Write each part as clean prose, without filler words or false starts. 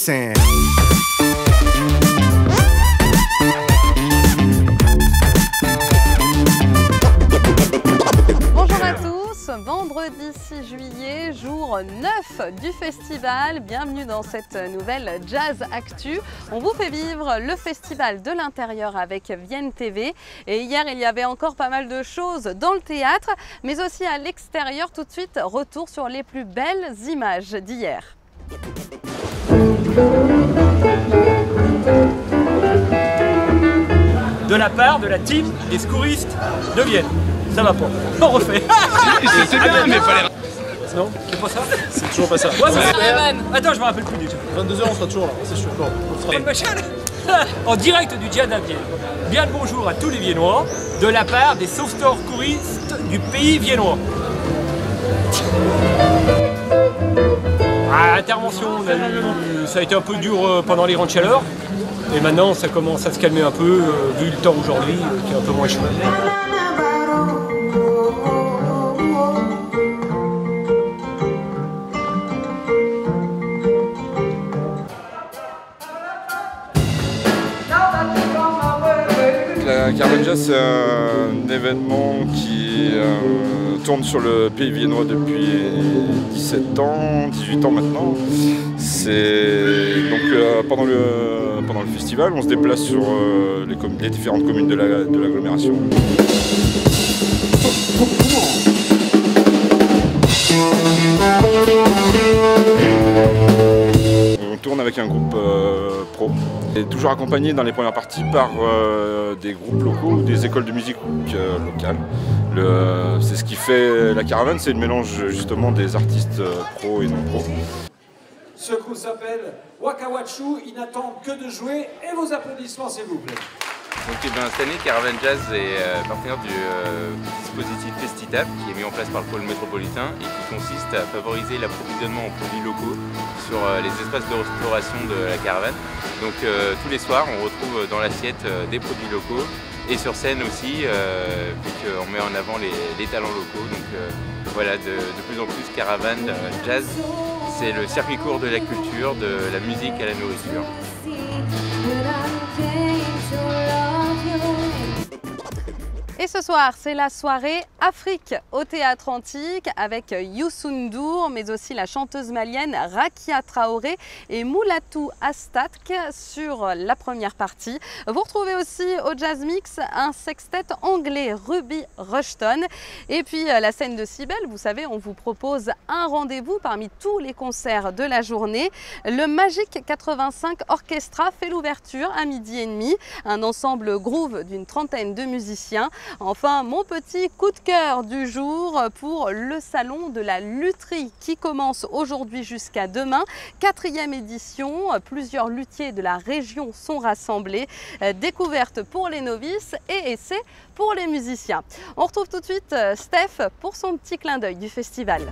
Listen. Bonjour à tous, vendredi 6 juillet, jour 9 du festival. Bienvenue dans cette nouvelle Jazz Actu. On vous fait vivre le festival de l'intérieur avec Vienne TV. Et hier, il y avait encore pas mal de choses dans le théâtre, mais aussi à l'extérieur. Tout de suite, retour sur les plus belles images d'hier. De la part de la team des secouristes de Vienne. Ça va pas. On refait. C'est bien, mais fallait... Non, c'est pas ça. C'est toujours pas ça. Ouais, mais attends, je me rappelle plus déjà. 22h, on sera toujours là, c'est sûr. En direct du Jazz à Vienne. Bien le bonjour à tous les Viennois, de la part des sauveteurs secouristes du pays viennois. Intervention, ça a été un peu dur pendant les rangs de chaleur. Et maintenant, ça commence à se calmer un peu, vu le temps aujourd'hui, qui est un peu moins chaud. La Caravan Jazz, c'est un événement qui tourne sur le pays viennois depuis 17 ans, 18 ans maintenant. C'est donc pendant le festival, on se déplace sur les différentes communes de l'agglomération. On tourne avec un groupe pro, et toujours accompagné dans les premières parties par des groupes locaux ou des écoles de musique locales. C'est ce qui fait la caravane, c'est le mélange justement des artistes pro et non pro. Ce groupe s'appelle Waka Wachu, ils n'attendent que de jouer et vos applaudissements s'il vous plaît. Donc, cette année, Caravan Jazz est partenaire du dispositif Festitap qui est mis en place par le pôle métropolitain et qui consiste à favoriser l'approvisionnement en produits locaux sur les espaces de restauration de la caravane. Donc tous les soirs, on retrouve dans l'assiette des produits locaux et sur scène aussi, puisqu'on met en avant les talents locaux. Donc voilà, de plus en plus Caravan Jazz, c'est le circuit court de la culture, de la musique à la nourriture. Et ce soir, c'est la soirée Afrique au Théâtre Antique avec Youssou N'Dour, mais aussi la chanteuse malienne Rakia Traoré et Moulatou Astatk sur la première partie. Vous retrouvez aussi au Jazz Mix un sextet anglais, Ruby Rushton. Et puis la scène de Cybèle, vous savez, on vous propose un rendez-vous parmi tous les concerts de la journée. Le Magic 85 Orchestra fait l'ouverture à 12h30, un ensemble groove d'une trentaine de musiciens. Enfin, mon petit coup de cœur du jour pour le salon de la lutherie qui commence aujourd'hui jusqu'à demain. 4e édition, plusieurs luthiers de la région sont rassemblés. Découverte pour les novices et essai pour les musiciens. On retrouve tout de suite Steph pour son petit clin d'œil du festival.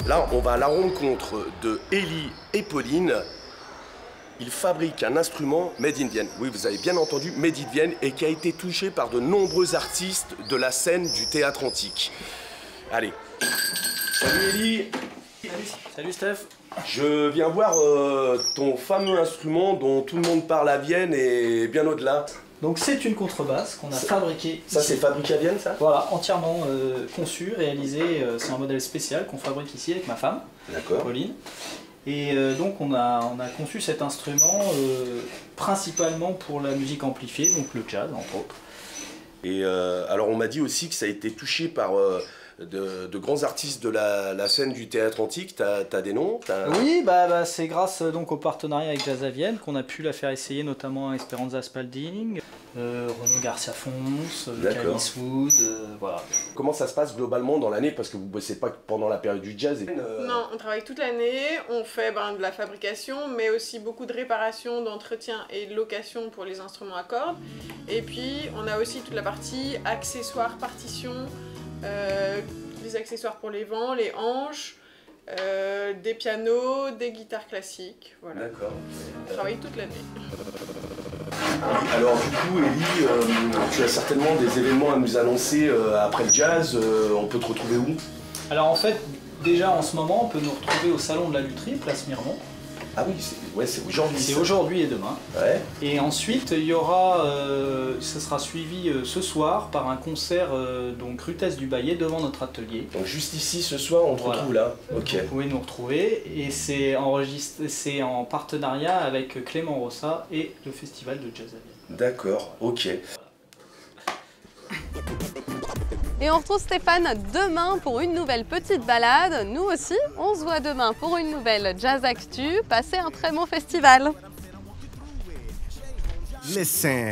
Là, on va à la rencontre de Élie et Pauline. Ils fabriquent un instrument made in Vienne. Oui, vous avez bien entendu, made in Vienne, et qui a été touché par de nombreux artistes de la scène du théâtre antique. Allez. Salut Élie. Salut Steph. Je viens voir ton fameux instrument dont tout le monde parle à Vienne et bien au-delà. Donc c'est une contrebasse qu'on a fabriquée. Ça c'est fabriqué à Vienne, ça? Voilà, entièrement conçu, réalisé. C'est un modèle spécial qu'on fabrique ici avec ma femme, Pauline. Et donc on a conçu cet instrument principalement pour la musique amplifiée, donc le jazz entre autres. Et alors on m'a dit aussi que ça a été touché par de grands artistes de la scène du théâtre antique. T'as des noms? Oui, c'est grâce donc au partenariat avec Jazz à Vienne qu'on a pu la faire essayer notamment à Esperanza Spalding, Renaud Garcia Fons, Calice Wood, voilà. Comment ça se passe globalement dans l'année? Parce que vous bossez pas pendant la période du jazz. Non, on travaille toute l'année, on fait de la fabrication, mais aussi beaucoup de réparation, d'entretien et de location pour les instruments à cordes. Et puis on a aussi toute la partie accessoires, partitions, des accessoires pour les vents, les hanches, des pianos, des guitares classiques. Voilà. D'accord. On travaille toute l'année. Alors du coup, Élie, tu as certainement des événements à nous annoncer après le jazz. On peut te retrouver où? Alors en fait, déjà en ce moment, on peut nous retrouver au Salon de la Lutherie, place Miremont. Ah oui, c'est aujourd'hui. C'est aujourd'hui et demain. Ouais. Et ensuite, il y aura, ça sera suivi ce soir par un concert donc rue Thèse du Bayet devant notre atelier. Donc juste ici ce soir, on te retrouve là. Ok. Vous pouvez nous retrouver et c'est en partenariat avec Clément Rossa et le Festival de Jazz à Vienne. D'accord, ok. Et on retrouve Stéphane demain pour une nouvelle petite balade. Nous aussi, on se voit demain pour une nouvelle Jazz Actu. Passez un très bon festival. Listen.